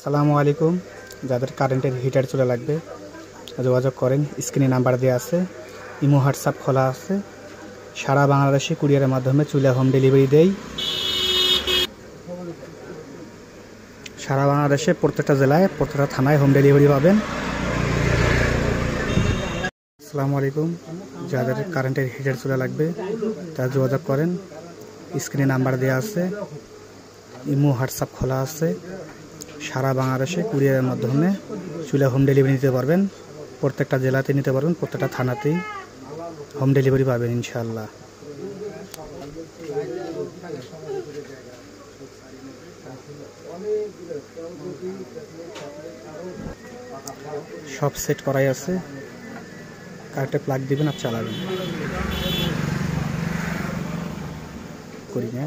আসসালামু আলাইকুম। যাদের কারেন্টের হিটার চুলা লাগবে যোগাযোগ করেন, স্ক্রিনে নাম্বার দেওয়া আছে, ইমো হোয়াটসঅ্যাপ খোলা আছে। সারা বাংলাদেশে কুরিয়ারের মাধ্যমে চুলা হোম ডেলিভারি দেই। সারা বাংলাদেশে প্রত্যেকটা জেলায় প্রত্যেকটা থানায় হোম ডেলিভারি পাবেন। আসসালামু আলাইকুম। যাদের কারেন্টের হিটার চুলা লাগবে তারা যোগাযোগ করেন, স্ক্রিনে নাম্বার দেওয়া আছে, ইমো হোয়াটসঅ্যাপ খোলা আছে। সারা বাংলাদেশে কুরিয়ারের মাধ্যমে চুলা হোম ডেলিভারি নিতে পারবেন। প্রত্যেকটা জেলাতে নিতে পারবেন, প্রত্যেকটা থানাতেই হোম ডেলিভারি পাবেন ইনশাআল্লাহ। সব সেট করাই আছে, কারেন্টে প্লাগ দিবেন আর চালাবেন। করি না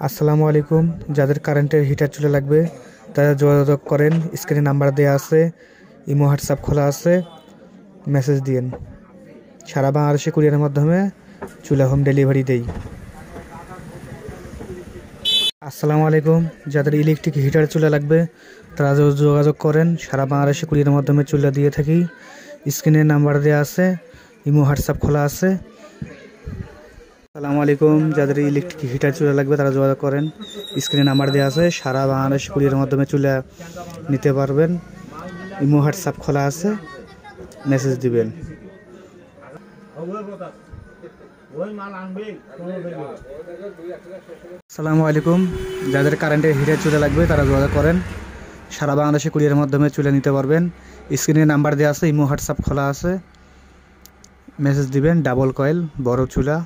আসসালামু আলাইকুম। যাদের কারেন্টের হিটার চুলা লাগবে তারা যোগাযোগ করেন, স্ক্রিনে নাম্বার দেওয়া আছে, ইমো হোয়াটসঅ্যাপ খোলা আছে, মেসেজ দিন। সারা বাংলাদেশে কুরিয়ারের মাধ্যমে চুলা হোম ডেলিভারি দেই। আসসালামু আলাইকুম। যাদের ইলেকট্রিক হিটার চুলা লাগবে তারা যোগাযোগ করেন, সারা বাংলাদেশে কুরিয়ারের মাধ্যমে চুলা দিয়ে থাকি। স্ক্রিনে নাম্বার দেওয়া আছে, ইমো হোয়াটসঅ্যাপ খোলা আছে। আসসালামু আলাইকুম। যাদের ইলেকট্রিক হিটার চুলা লাগবে তারা যোগাযোগ করেন, স্ক্রিনে নাম্বার দেওয়া আছে। সারা বাংলাদেশ কুরিয়ারের মাধ্যমে চুলা নিতে পারবেন। ইমো হোয়াটসঅ্যাপ খোলা আছে, মেসেজ দিবেন। আসসালামু আলাইকুম। যাদের কারেন্টের হিটার চুলা লাগবে তারা যোগাযোগ করেন, সারা বাংলাদেশে কুরিয়ারের মাধ্যমে চুলা নিতে পারবেন। স্ক্রিনে নাম্বার দেওয়া আছে, ইমো হোয়াটসঅ্যাপ খোলা আছে, মেসেজ দিবেন। ডাবল কয়েল বড় চুলা,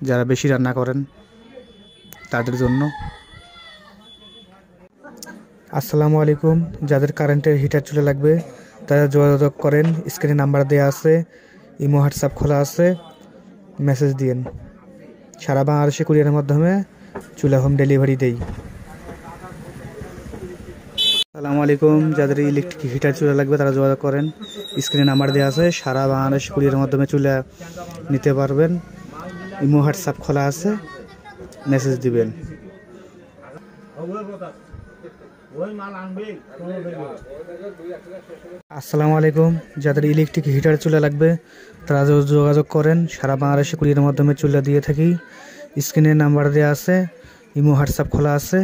যারা বেশি রান্না করেন তাদের জন্য। আসসালামু আলাইকুম। যাদের কারেন্টের হিটার চুলা লাগবে তারা যোগাযোগ করেন, স্ক্রিনে নাম্বার দেওয়া আছে, ইমো হোয়াটসঅ্যাপ খোলা আছে, মেসেজ দিন। সারা বাংলাদেশে কুরিয়ারের মাধ্যমে চুলা হোম ডেলিভারি দেই। আসসালামু আলাইকুম। যাদের ইলেকট্রিক হিটার চুলা লাগবে তারা যোগাযোগ করেন, স্ক্রিনে নাম্বার দেওয়া আছে। সারা বাংলাদেশ কুরিয়ারের মাধ্যমে চুলা নিতে পারবেন। ইমো হোয়াটসঅ্যাপ খোলা আছে, মেসেজ দিবেন। আসসালামু আলাইকুম। যাদের ইলেকট্রিক হিটার চুলা লাগবে তারা যোগাযোগ করেন, সারা বাংলাদেশে কুরিয়ারের মাধ্যমে চুলা দিয়ে থাকি। স্ক্রিনে নাম্বার দেওয়া আছে, ইমো হোয়াটসঅ্যাপ খোলা আছে।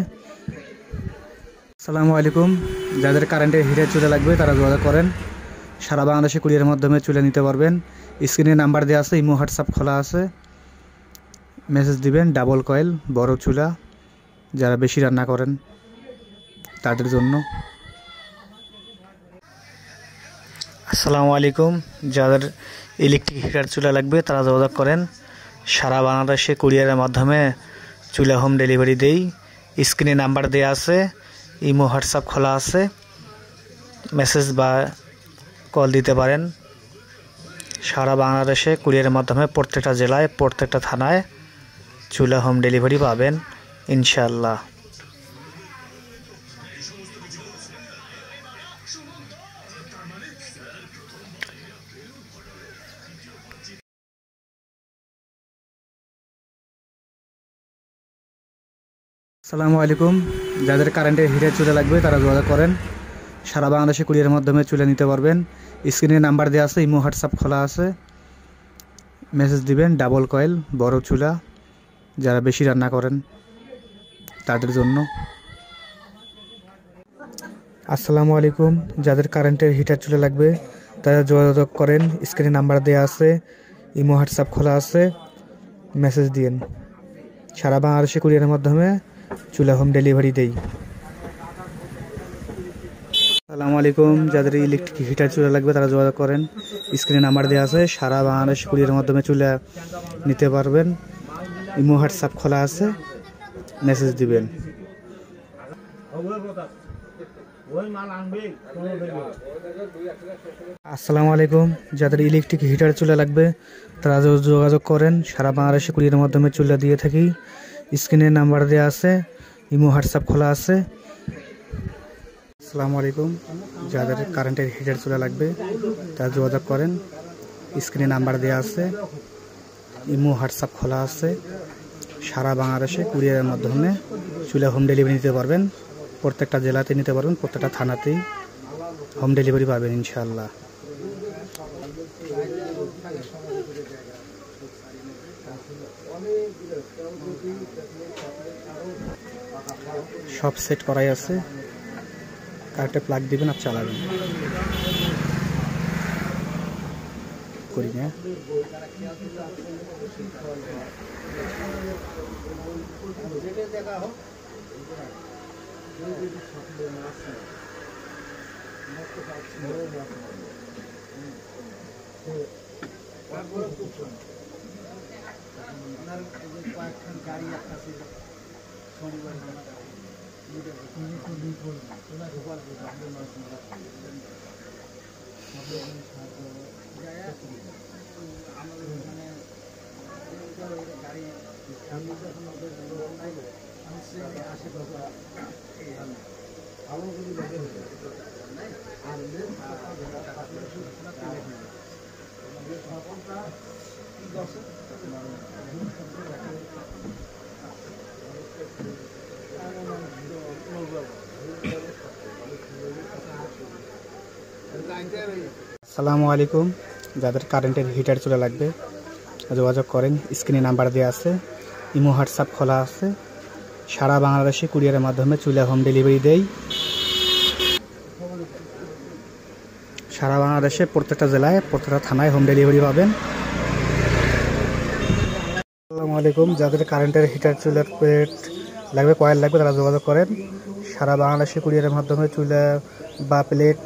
আসসালামু আলাইকুম। যাদের কারেন্টের হিটার চুলা লাগবে তারা যোগাযোগ করেন, সারা বাংলাদেশে কুরিয়ারের মাধ্যমে চুলা নিতে পারবেন। স্ক্রিনে নাম্বার দেওয়া আছে, ইমো হোয়াটসঅ্যাপ খোলা আছে, মেসেজ দিবেন। ডাবল কয়েল বড় চুলা, যারা বেশি রান্না করেন তাদের জন্য। আসসালামু আলাইকুম। যাদের ইলেকট্রিক হিটার চুলা লাগবে তারা যোগাযোগ করেন, সারা বাংলাদেশে কুরিয়ারের মাধ্যমে চুলা হোম ডেলিভারি দেই। স্ক্রিনে নাম্বার দেওয়া আছে, ইমো হোয়াটসঅ্যাপ খোলা আছে, মেসেজ বা কল দিতে পারেন। সারা বাংলাদেশে কুরিয়ারের মাধ্যমে প্রত্যেকটা জেলায় প্রত্যেকটা থানায় চুলা হোম ডেলিভারি পাবেন ইনশাআল্লাহ। আসসালামু আলাইকুম। যাদের কারেন্টের হিটার চুলা লাগবে তারা যোগাযোগ করেন, সারা বাংলাদেশে কুরিয়ারের মাধ্যমে চুলা নিতে পারবেন। স্ক্রিনে নাম্বার দেওয়া আছে, ইমো হোয়াটসঅ্যাপ খোলা আছে, মেসেজ দিবেন। ডাবল কয়েল বড় চুলা, যারা বেশি রান্না করেন তাদের জন্য। আসসালামু আলাইকুম। যাদের কারেন্টের হিটার চুলা লাগবে তারা যোগাযোগ করেন, স্ক্রিনে নাম্বার দেওয়া আছে, ইমো হোয়াটসঅ্যাপ খোলা আছে, মেসেজ দিন। সারা বাংলাদেশে কুরিয়ারের মাধ্যমে চুলা হোম ডেলিভারি দেই। আসসালামু আলাইকুম। যাদের ইলেকট্রিক হিটার চুলা লাগবে তারা যোগাযোগ করেন, স্ক্রিনে নাম্বার দেওয়া আছে, সারা বাংলাদেশ কুরিয়ারের মাধ্যমে চুলা নিতে পারবেন। ইমো হোয়াটসঅ্যাপ খোলা আছে, মেসেজ দিবেন। আসসালামু আলাইকুম। যাদের ইলেকট্রিক হিটার চুলা লাগবে তারা যোগাযোগ করেন, সারা বাংলাদেশে কুরিয়ারের মাধ্যমে চুলা দিয়ে থাকি। স্ক্রিনে নাম্বার দেওয়া আছে, ইমো হোয়াটসঅ্যাপ খোলা আছে। আসসালামু আলাইকুম। যাদের কারেন্টের হিটার চুলা লাগবে তারা যোগাযোগ করেন, স্ক্রিনে নাম্বার দেওয়া আছে, ইমো হোয়াটসঅ্যাপ খোলা আছে। সারা বাংলাদেশে কুরিয়ারের মাধ্যমে চুলা হোম ডেলিভারি নিতে পারবেন। প্রত্যেকটা জেলাতে নিতে পারবেন, প্রত্যেকটা থানাতেই হোম ডেলিভারি পাবেন ইনশাআল্লাহ। সব সেট করাই আছে, কারেন্টে প্লাগ দিবেন আর চালাবেন। করি না আসসালামু আলাইকুম। যাদের কারেন্টের হিটার চুলা লাগবে যোগাযোগ করেন, স্ক্রিনে নাম্বার দেওয়া আছে, ইমো হোয়াটসঅ্যাপ খোলা আছে। সারা বাংলাদেশে কুরিয়ারের মাধ্যমে চুলা হোম ডেলিভারি দেই। সারা বাংলাদেশে প্রত্যেকটা জেলায়, প্রত্যেকটা থানায় হোম ডেলিভারি পাবেন। আসসালামু আলাইকুম। যাদের কারেন্টের হিটার চুলার প্লেট লাগবে, কয়েল লাগবে তারা যোগাযোগ করেন। সারা বাংলাদেশে কুরিয়ারের মাধ্যমে চুলা বা প্লেট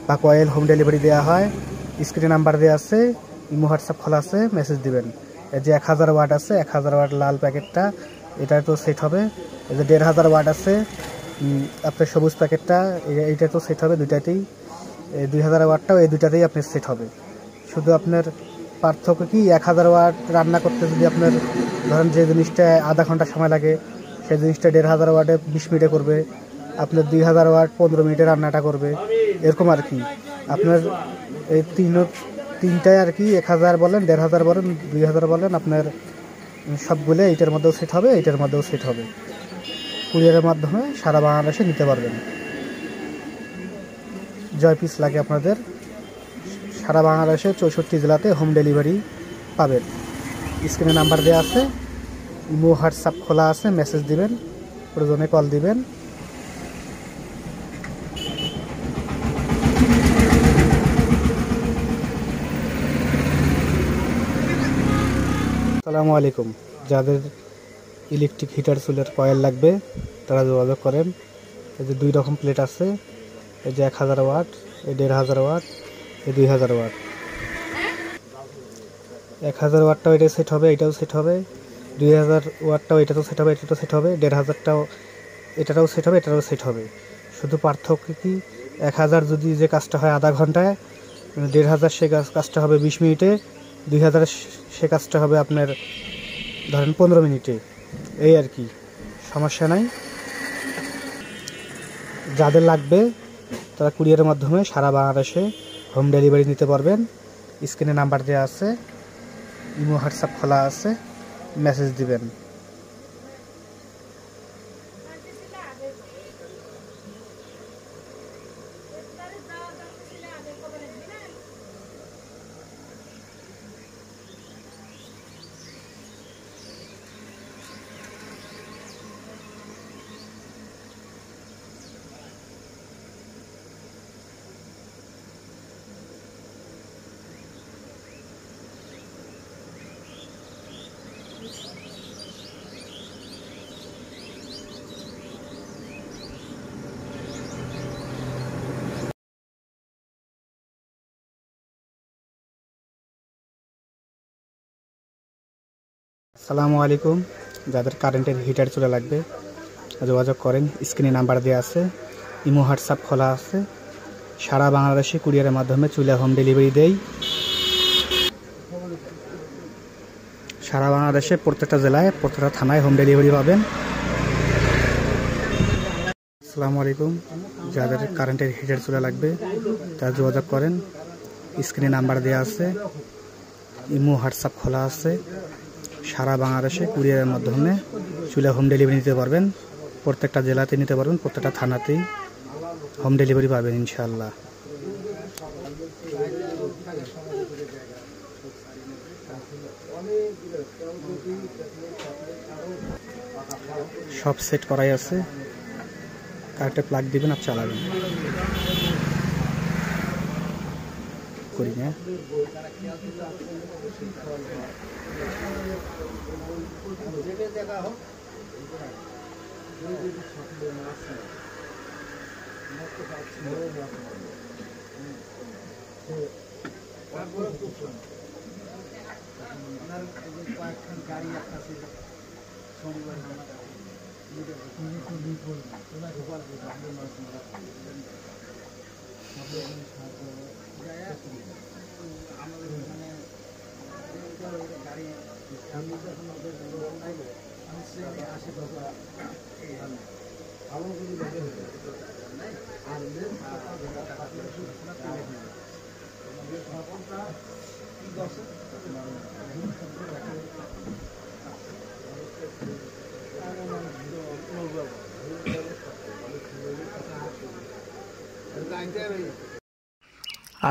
বা কয়েল হোম ডেলিভারি দেওয়া হয়। স্ক্রিনে নাম্বার দেওয়া আছে, ইমো হোয়াটসঅ্যাপ খোলা আছে, মেসেজ দিবেন। এই যে 1000 ওয়াট আছে, 1000 ওয়াট লাল প্যাকেটটা এটা তো সেট হবে। এই যে 1500 ওয়াট আছে আপনার সবুজ প্যাকেটটা, এইটা তো সেট হবে দুইটাতেই। এই 2000 ওয়াটটাও এই দুইটাতেই আপনার সেট হবে। শুধু আপনার পার্থক্য কি, 1000 ওয়াট রান্না করতে যদি আপনার ধরেন যে জিনিসটা আধা ঘন্টা সময় লাগে সেই জিনিসটা 1500 ওয়াটে 20 মিনিটে করবে, আপনার 2000 ওয়াট 15 মিনিটে রান্নাটা করবে, এরকম আর কি। আপনার এই তিনটায় আর কি 1000 বলেন, 1500 বলেন, 2000 বলেন, আপনার সবগুলো এইটার মধ্যেও সেট হবে, এইটার মধ্যেও সেট হবে। কুরিয়ারের মাধ্যমে সারা বাংলাদেশে নিতে পারবেন। জয় পিস লাগে আপনাদের। সারা বাংলাদেশে 64 জেলাতে হোম ডেলিভারি পাবেন। স্ক্রিনে নাম্বার দেওয়া আছে, ইমো হোয়াটসঅ্যাপ খোলা আছে, মেসেজ দিবেন, প্রয়োজনে কল দিবেন। আসসালামু আলাইকুম। যাদের ইলেকট্রিক হিটার চুলার কয়েল লাগবে তারা যোগাযোগ করেন। এই যে 2 রকম প্লেট আছে, এই যে 1000 ওয়াট, এই 1500 ওয়াট, এই 2000 ওয়াট। 1000 ওয়াটটাও এটা সেট হবে, এটাও সেট হবে। 2000 ওয়াটটাও এটাতেও সেট হবে, এটাতেও সেট হবে। 1500টাও এটাটাও সেট হবে, এটাও সেট হবে। শুধু পার্থক্য কি, 1000 যদি যে কাজটা হয় আধা ঘন্টায়, 1500 সে কাজটা হবে 20 মিনিটে, 2000 সে কাজটা হবে আপনার ধরেন 15 মিনিটে। এই আর কি, সমস্যা নাই। যাদের লাগবে তারা কুরিয়ারের মাধ্যমে সারা বাংলাদেশে হোম ডেলিভারি নিতে পারবেন। স্ক্রিনে নাম্বার দেওয়া আছে, ইমো হোয়াটসঅ্যাপ খোলা আছে, মেসেজ দিবেন। আসসালামু আলাইকুম। যাদের কারেন্টের হিটার চুলা লাগবে যোগাযোগ করেন, স্ক্রিনে নাম্বার দেওয়া আছে, ইমো হোয়াটসঅ্যাপ খোলা আছে। সারা বাংলাদেশে কুরিয়ারের মাধ্যমে চুলা হোম ডেলিভারি দেই। সারা বাংলাদেশে প্রত্যেকটা জেলায় প্রত্যেকটা থানায় হোম ডেলিভারি পাবেন। আসসালামু আলাইকুম। যাদের কারেন্টের হিটার চুলা লাগবে তারা যোগাযোগ করেন, স্ক্রিনে নাম্বার দেওয়া আছে, ইমো হোয়াটসঅ্যাপ খোলা আছে। সারা বাংলাদেশে কুরিয়ারের মাধ্যমে চুলা হোম ডেলিভারি নিতে পারবেন। প্রত্যেকটা জেলাতে নিতে পারবেন, প্রত্যেকটা থানাতেই হোম ডেলিভারি পাবেন ইনশাআল্লাহ। সব সেট করাই আছে, কারেন্টে প্লাগ দিবেন আর চালাবেন। করি না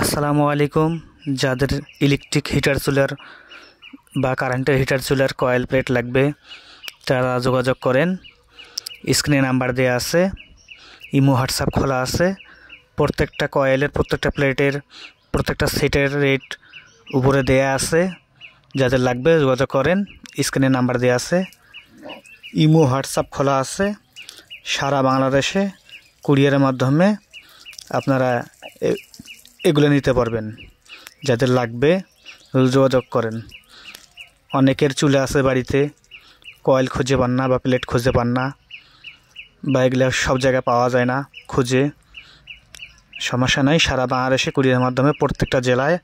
আসসালামু আলাইকুম। যাদের ইলেকট্রিক হিটার চুলার বা কারেন্টের হিটার চুলার কয়েল প্লেট লাগবে তারা যোগাযোগ করেন, স্ক্রিনে নাম্বার দেওয়া আছে, ইমো হোয়াটসঅ্যাপ খোলা আছে। প্রত্যেকটা কয়েলের, প্রত্যেকটা প্লেটের, প্রত্যেকটা সেটের রেট উপরে দেয়া আছে। যাদের লাগবে যোগাযোগ করেন, স্ক্রিনে নাম্বার দেওয়া আছে, ইমো হোয়াটসঅ্যাপ খোলা আছে। সারা বাংলাদেশে কুরিয়ারের মাধ্যমে আপনারা এগুলো নিতে পারবেন। যাদের লাগবে যোগাযোগ করেন। অনেকের চুলা আছে বাড়িতে, কয়েল খুঁজে পান না বা প্লেট খুঁজে পান না, বা এগুলো সব জায়গায় পাওয়া যায় না খুঁজে। সমস্যা নাই, সারা বাংলাদেশে কুরিয়ারের মাধ্যমে প্রত্যেকটা জেলায়,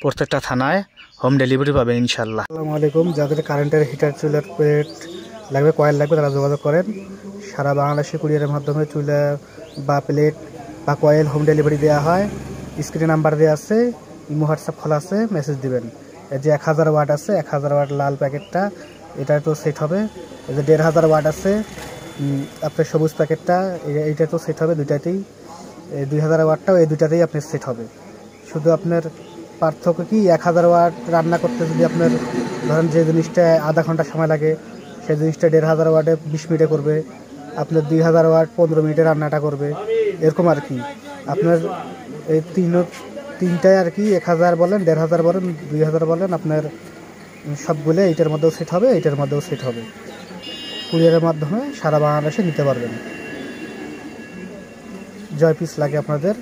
প্রত্যেকটা থানায় হোম ডেলিভারি পাবেন ইনশাআল্লাহ। আসসালামু আলাইকুম। যাদের কারেন্টের হিটার চুলার প্লেট লাগবে, কয়েল লাগবে তারা যোগাযোগ করেন। সারা বাংলাদেশে কুরিয়ারের মাধ্যমে চুলা বা প্লেট বা কয়েল হোম ডেলিভারি দেওয়া হয়। স্ক্রিনে নাম্বার দেওয়া আছে, ইমো হোয়াটসঅ্যাপ খোলা আছে, মেসেজ দিবেন। এই যে 1000 ওয়াট আছে, 1000 ওয়াট লাল প্যাকেটটা, এটা তো সেট হবে। এই যে 1500 ওয়াট আছে আপনার সবুজ প্যাকেটটা, এইটা তো সেট হবে দুইটাতেই। এই 2000 ওয়াটটাও এই দুইটাতেই আপনার সেট হবে। শুধু আপনার পার্থক্য কি, 1000 ওয়াট রান্না করতে যদি আপনার ধরেন যে জিনিসটা আধা ঘন্টা সময় লাগে সেই জিনিসটা 1500 ওয়াটে 20 মিনিটে করবে, আপনার 2000 ওয়াট 15 মিনিটে রান্নাটা করবে, এরকম আর কি। আপনার এই তিনটায় আর কি, 1000 বলেন, 1500 বলেন, 2000 বলেন, আপনার সবগুলো এইটার মধ্যেও সেট হবে, এইটার মধ্যেও সেট হবে। কুরিয়ারের মাধ্যমে সারা বাংলাদেশে নিতে পারবেন। জয় পিস লাগে আপনাদের।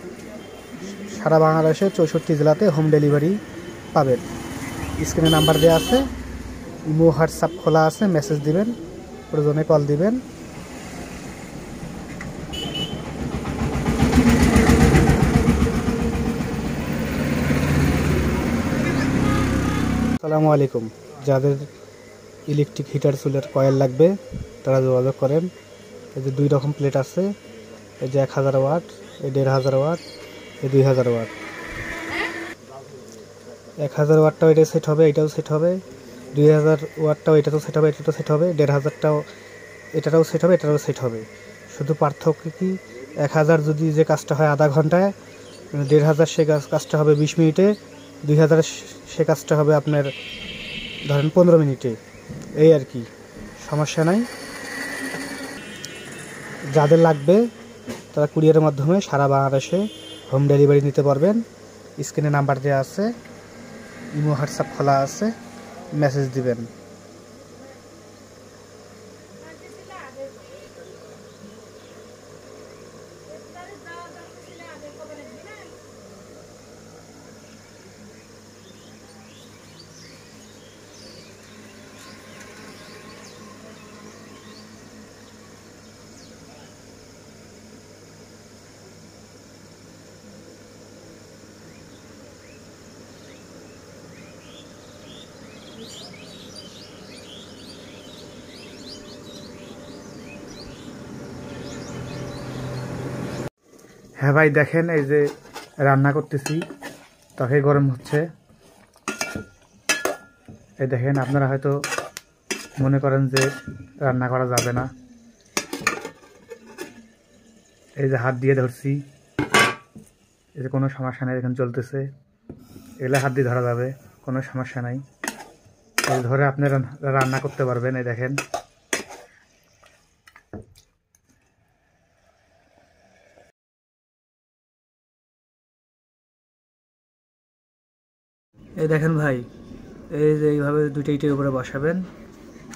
সারা বাংলাদেশে 64 জেলাতে হোম ডেলিভারি পাবেন। স্ক্রিনে নাম্বার দেওয়া আছে, ইমো হোয়াটসঅ্যাপ খোলা আছে, মেসেজ দিবেন, প্রয়োজনে কল দিবেন। আসসালামু আলাইকুম। যাদের ইলেকট্রিক হিটার চুলার কয়েল লাগবে তারা যোগাযোগ করেন। এই যে 2 রকম প্লেট আছে, এই যে 1000 ওয়াট, এই 1500 ওয়াট, এই 2000 ওয়াট। 1000 ওয়াটটাও এটা সেট হবে, এটাও সেট হবে। 2000 ওয়াটটাও এটাতেও সেট হবে, এটাতেও সেট হবে। 1500টাও এটাটাও সেট হবে, এটাটাও সেট হবে। শুধু পার্থক্য কি, 1000 যদি যে কাজটা হয় আধা ঘন্টায়, 1500 সে কাজটা হবে 20 মিনিটে, 2000 সে কাজটা হবে আপনার ধরেন 15 মিনিটে। এই আর কি, সমস্যা নাই। যাদের লাগবে তারা কুরিয়ারের মাধ্যমে সারা বাংলাদেশে হোম ডেলিভারি নিতে পারবেন। স্ক্রিনে নাম্বার দেওয়া আছে, ইমো হোয়াটসঅ্যাপ খোলা আছে, মেসেজ দিবেন। হ্যাঁ ভাই দেখেন, এই যে রান্না করতেছি, তরকারি গরম হচ্ছে। এই দেখেন, আপনারা হয়তো মনে করেন যে রান্না করা যাবে না। এই যে হাত দিয়ে ধরছি, এই যে কোনো সমস্যা নেই, এখানে চলতেছে, এগুলো হাত দিয়ে ধরা যাবে, কোনো সমস্যা নাই। এই ধরে আপনি রান্না করতে পারবেন। এই দেখেন, এই দেখেন ভাই, এই যে এইভাবে দুইটা ইটের উপরে বসাবেন,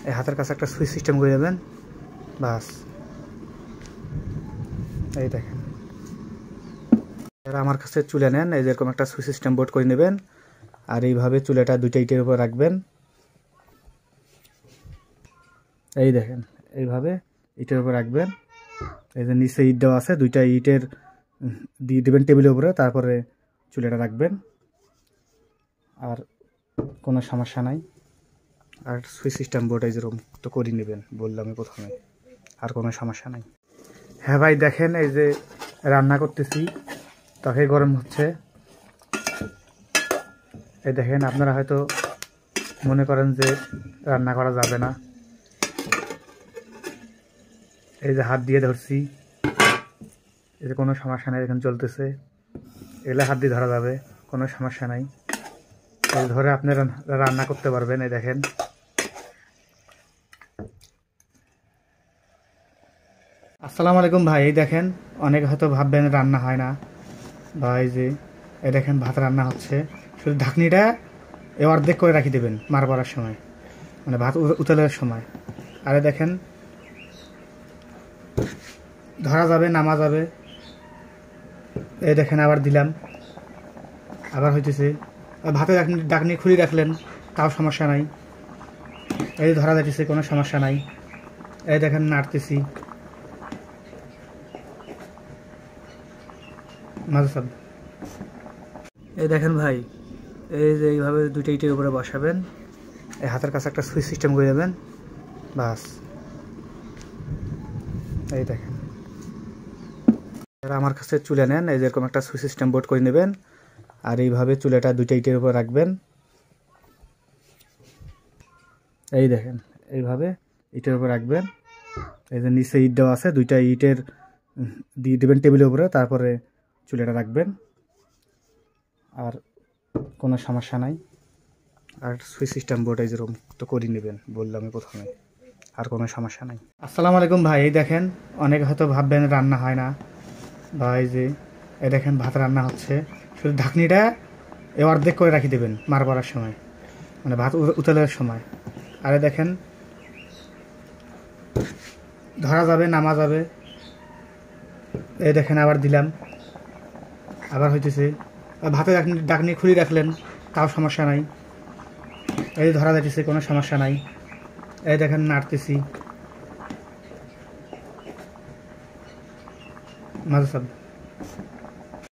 এই হাতের কাছে একটা সুইচ সিস্টেম করে দেবেন, বাস। এই দেখেন, এরা আমার কাছে চুলে নেন, এই যেরকম একটা সুইচ সিস্টেম বোর্ড করে নেবেন, আর এইভাবে চুলেটা দুইটা ইটের উপর রাখবেন। এই দেখেন, এইভাবে ইটের উপর রাখবেন। এই যে নিচে ইট দেওয়া আছে, দুইটা ইটের দিয়ে দেবেন টেবিলের উপরে, তারপরে চুলেটা রাখবেন, আর কোনো সমস্যা নাই। আর সুইচ সিস্টেম বোর্ড এই যেরকম তো করে নেবেন, বললাম প্রথমে, আর কোনো সমস্যা নাই। হ্যাঁ ভাই দেখেন, এই যে রান্না করতেছি, তরকারি গরম হচ্ছে। এই দেখেন, আপনারা হয়তো মনে করেন যে রান্না করা যাবে না। এই যে হাত দিয়ে ধরছি, এই যে কোনো সমস্যা নেই, এখানে চলতেছে, এগুলো হাত দিয়ে ধরা যাবে, কোনো সমস্যা নাই। এই ধরে আপনি রান্না করতে পারবেন। এই দেখেন, আসসালামু আলাইকুম ভাই। এই দেখেন, অনেকে হয়তো ভাববেন রান্না হয় না, বা এই দেখেন ভাত রান্না হচ্ছে, শুধু ঢাকনিটা অর্ধেক করে রাখি দেবেন মার পড়ার সময়, মানে ভাত উতলের সময়। আর দেখেন, ধরা যাবে, নামা যাবে। এই দেখেন, আবার দিলাম, আবার হইতেছে। ভাতে ঢাকনি খুলে রাখলেন, তাও সমস্যা নাই। এই ধরা যাইতেছে, কোনো সমস্যা নাই। এই দেখেন, নাড়তেছি, মাঝে সব। এই দেখেন ভাই, এই যে এইভাবে দুইটা ইটের উপরে বসাবেন, এই হাতের কাছে একটা সুইচ সিস্টেম করে দেবেন, বাস। এই দেখেন, আমার কাছে চুলে নেন, এই যেরকম একটা সুইচ সিস্টেম বোর্ড করে নেবেন, আর এইভাবে চুলেটা দুইটা ইটের উপর রাখবেন। এই দেখেন, এইভাবে ইটের উপর রাখবেন। এই যে নিচে ইট দেওয়া আছে, দুইটা ইটের দিয়ে দেবেন টেবিলের উপরে, তারপরে চুলেটা রাখবেন, আর কোনো সমস্যা নাই। আর সুইচ সিস্টেম বোর্ড এই যেরকম তো করে নেবেন, বললাম প্রথমে, আর কোনো সমস্যা নাই। আসসালামু আলাইকুম ভাই। এই দেখেন, অনেকে হয়তো ভাববেন রান্না হয় না, বা এই দেখেন ভাত রান্না হচ্ছে, শুধু ঢাকনিটা অর্ধেক করে রাখি দেবেন মার পড়ার সময়, মানে ভাত উতলের সময়। আর দেখেন, ধরা যাবে, নামা যাবে। এই দেখেন, আবার দিলাম, আবার হইতেছে। ভাতে ঢাকনি খুলে রাখলেন, তাও সমস্যা নাই। এই ধরা যাইতেছে, কোনো সমস্যা নাই। এই দেখেন, নাড়তেছি, মাঝে সব।